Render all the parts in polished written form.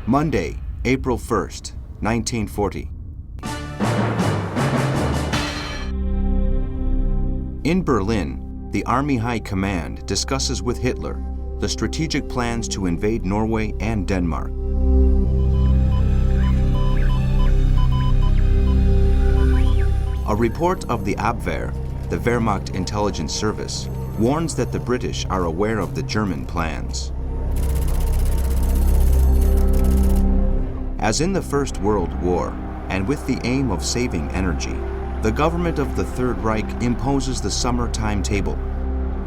Monday, April 1st, 1940. In Berlin, the Army High Command discusses with Hitler the strategic plans to invade Norway and Denmark. A report of the Abwehr, the Wehrmacht intelligence service, warns that the British are aware of the German plans. As in the First World War, and with the aim of saving energy, the government of the Third Reich imposes the summer timetable.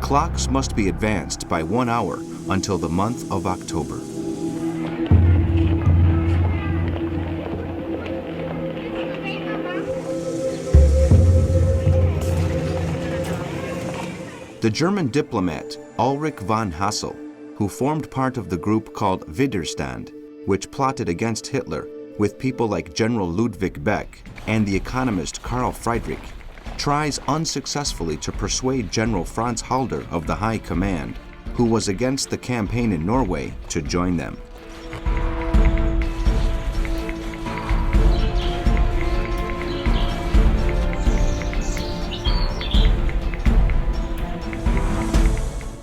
Clocks must be advanced by 1 hour until the month of October. The German diplomat Ulrich von Hassel, who formed part of the group called Widerstand, which plotted against Hitler with people like General Ludwig Beck and the economist Karl Friedrich, tries unsuccessfully to persuade General Franz Halder of the High Command, who was against the campaign in Norway, to join them.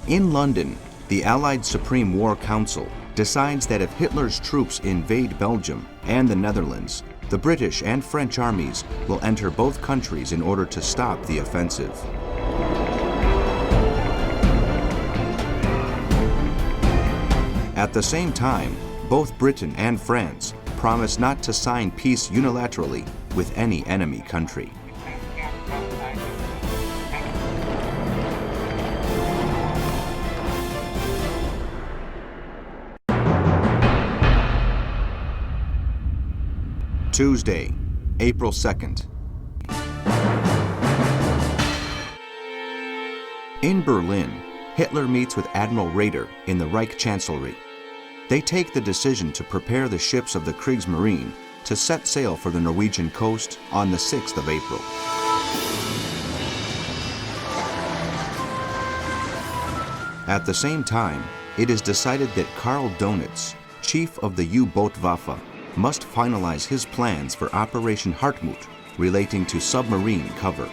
In London, the Allied Supreme War Council decides that if Hitler's troops invade Belgium and the Netherlands, the British and French armies will enter both countries in order to stop the offensive. At the same time, both Britain and France promise not to sign peace unilaterally with any enemy country. Tuesday, April 2nd. In Berlin, Hitler meets with Admiral Raeder in the Reich Chancellery. They take the decision to prepare the ships of the Kriegsmarine to set sail for the Norwegian coast on the 6th of April. At the same time, it is decided that Karl Donitz, chief of the U-Bootwaffe, must finalize his plans for Operation Hartmut relating to submarine cover.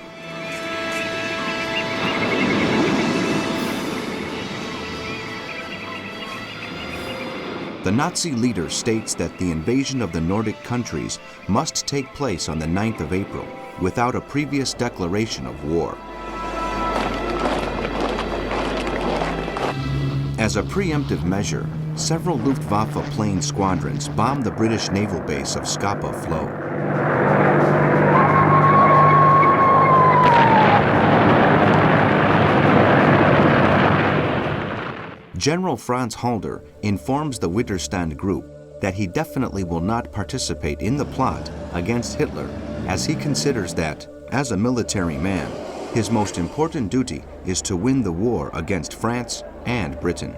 The Nazi leader states that the invasion of the Nordic countries must take place on the 9th of April without a previous declaration of war. As a preemptive measure, several Luftwaffe plane squadrons bombed the British naval base of Scapa Flow. General Franz Halder informs the Widerstand group that he definitely will not participate in the plot against Hitler, as he considers that, as a military man, his most important duty is to win the war against France and Britain.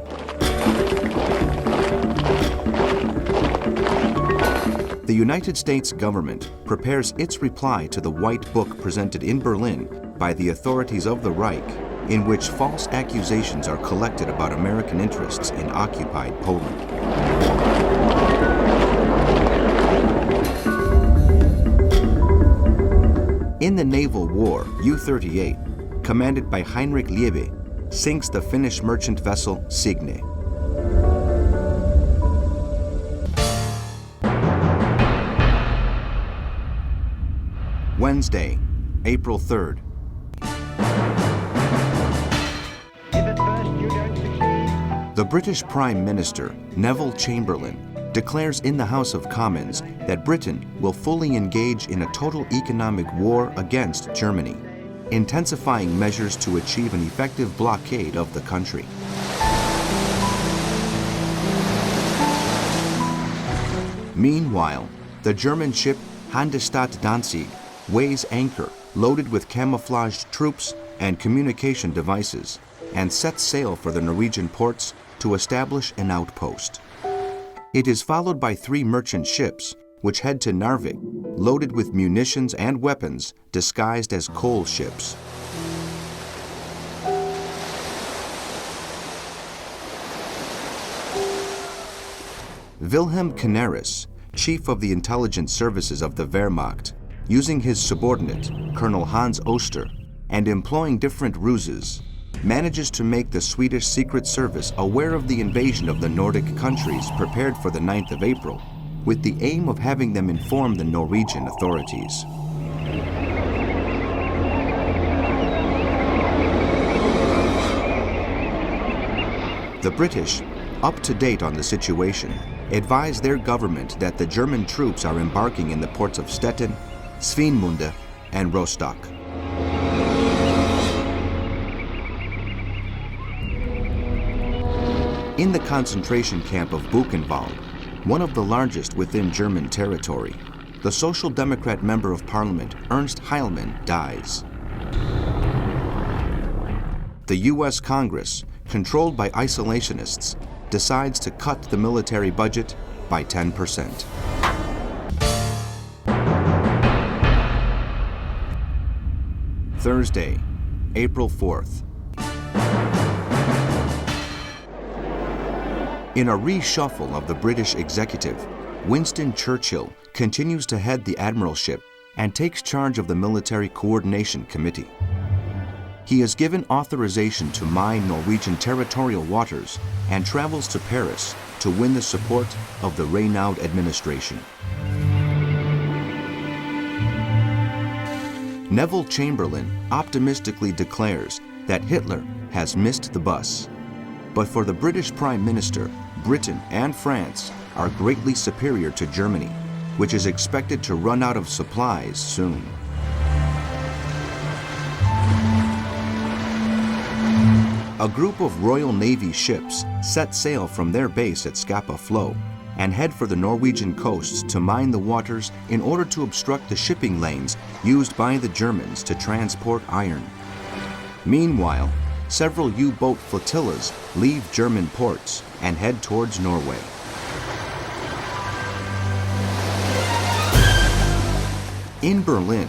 The United States government prepares its reply to the White Book presented in Berlin by the authorities of the Reich, in which false accusations are collected about American interests in occupied Poland. In the naval war, U-38, commanded by Heinrich Liebe, sinks the Finnish merchant vessel Signe. Wednesday, April 3rd. The British Prime Minister, Neville Chamberlain, declares in the House of Commons that Britain will fully engage in a total economic war against Germany, intensifying measures to achieve an effective blockade of the country. Meanwhile, the German ship Handelsstadt Danzig weighs anchor loaded with camouflaged troops and communication devices and sets sail for the Norwegian ports to establish an outpost. It is followed by 3 merchant ships which head to Narvik, loaded with munitions and weapons disguised as coal ships. Wilhelm Canaris, chief of the intelligence services of the Wehrmacht, using his subordinate, Colonel Hans Oster, and employing different ruses, manages to make the Swedish Secret Service aware of the invasion of the Nordic countries prepared for the 9th of April, with the aim of having them inform the Norwegian authorities. The British, up to date on the situation, advise their government that the German troops are embarking in the ports of Stettin, Svinemunde, and Rostock. In the concentration camp of Buchenwald, one of the largest within German territory, the Social Democrat Member of Parliament Ernst Heilmann dies. The U.S. Congress, controlled by isolationists, decides to cut the military budget by 10%. Thursday, April 4th. In a reshuffle of the British executive, Winston Churchill continues to head the admiralship and takes charge of the Military Coordination Committee. He is given authorization to mine Norwegian territorial waters and travels to Paris to win the support of the Reynaud administration. Neville Chamberlain optimistically declares that Hitler has missed the bus. But for the British Prime Minister, Britain and France are greatly superior to Germany, which is expected to run out of supplies soon. A group of Royal Navy ships set sail from their base at Scapa Flow and head for the Norwegian coasts to mine the waters in order to obstruct the shipping lanes used by the Germans to transport iron. Meanwhile, several U-boat flotillas leave German ports and head towards Norway. In Berlin,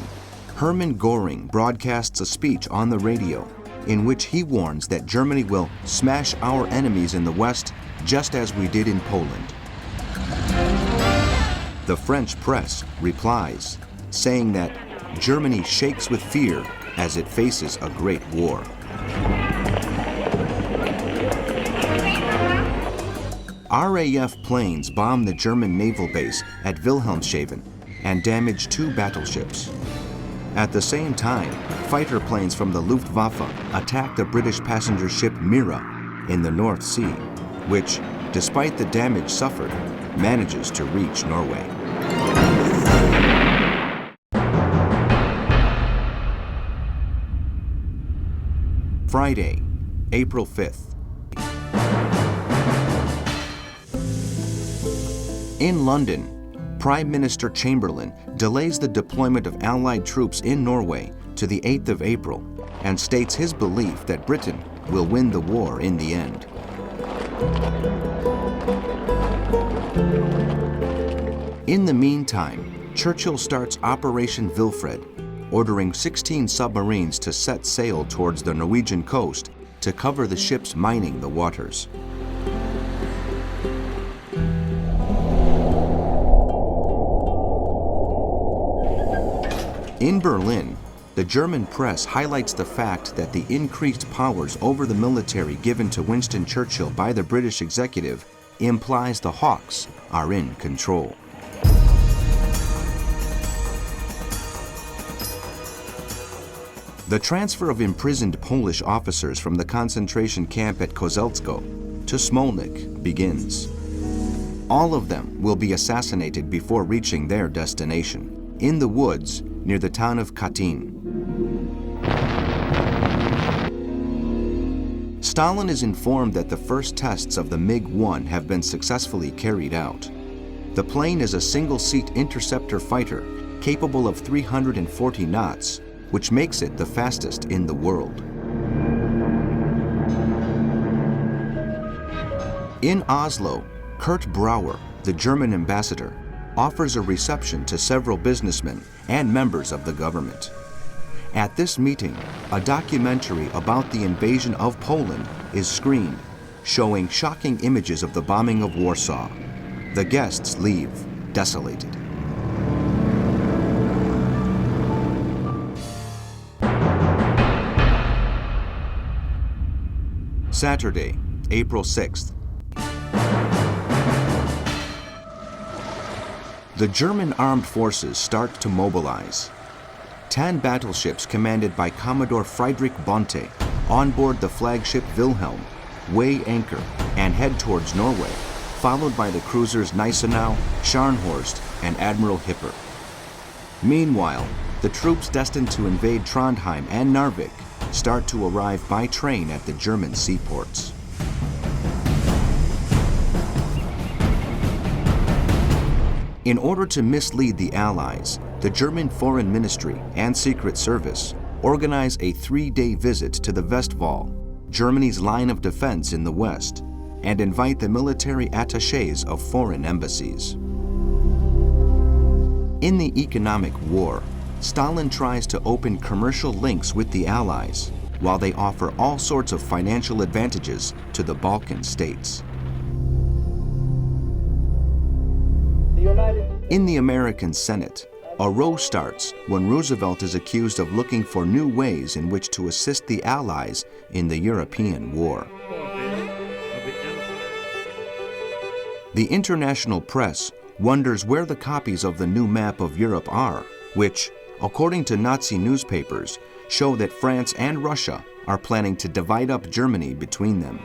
Hermann Göring broadcasts a speech on the radio in which he warns that Germany will smash our enemies in the West just as we did in Poland. The French press replies, saying that Germany shakes with fear as it faces a great war. RAF planes bomb the German naval base at Wilhelmshaven and damage 2 battleships. At the same time, fighter planes from the Luftwaffe attack the British passenger ship Mira in the North Sea, which, despite the damage suffered, manages to reach Norway. Friday, April 5th. In London, Prime Minister Chamberlain delays the deployment of Allied troops in Norway to the 8th of April and states his belief that Britain will win the war in the end. In the meantime, Churchill starts Operation Wilfred, ordering 16 submarines to set sail towards the Norwegian coast to cover the ships mining the waters. In Berlin, the German press highlights the fact that the increased powers over the military given to Winston Churchill by the British executive implies the Hawks are in control. The transfer of imprisoned Polish officers from the concentration camp at Kozelsko to Smolnik begins. All of them will be assassinated before reaching their destination, in the woods near the town of Katyn. Stalin is informed that the first tests of the MiG-1 have been successfully carried out. The plane is a single-seat interceptor fighter capable of 340 knots, which makes it the fastest in the world. In Oslo, Kurt Brauer, the German ambassador, offers a reception to several businessmen and members of the government. At this meeting, a documentary about the invasion of Poland is screened, showing shocking images of the bombing of Warsaw. The guests leave, desolated. Saturday, April 6th. The German armed forces start to mobilize. 10 battleships commanded by Commodore Friedrich Bonte onboard the flagship Wilhelm, weigh anchor, and head towards Norway, followed by the cruisers Gneisenau, Scharnhorst, and Admiral Hipper. Meanwhile, the troops destined to invade Trondheim and Narvik start to arrive by train at the German seaports. In order to mislead the Allies, the German Foreign Ministry and Secret Service organize a 3-day visit to the Westwall, Germany's line of defense in the west, and invite the military attachés of foreign embassies. In the economic war, Stalin tries to open commercial links with the Allies, while they offer all sorts of financial advantages to the Balkan states. In the American Senate, a row starts when Roosevelt is accused of looking for new ways in which to assist the Allies in the European war. The international press wonders where the copies of the new map of Europe are, which, according to Nazi newspapers, show that France and Russia are planning to divide up Germany between them.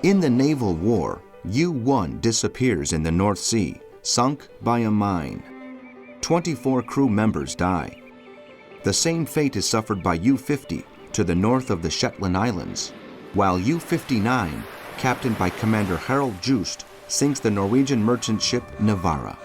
In the naval war, U-1 disappears in the North Sea, sunk by a mine. 24 crew members die. The same fate is suffered by U-50 to the north of the Shetland Islands, while U-59, captained by Commander Harold Joost, sinks the Norwegian merchant ship Nevara.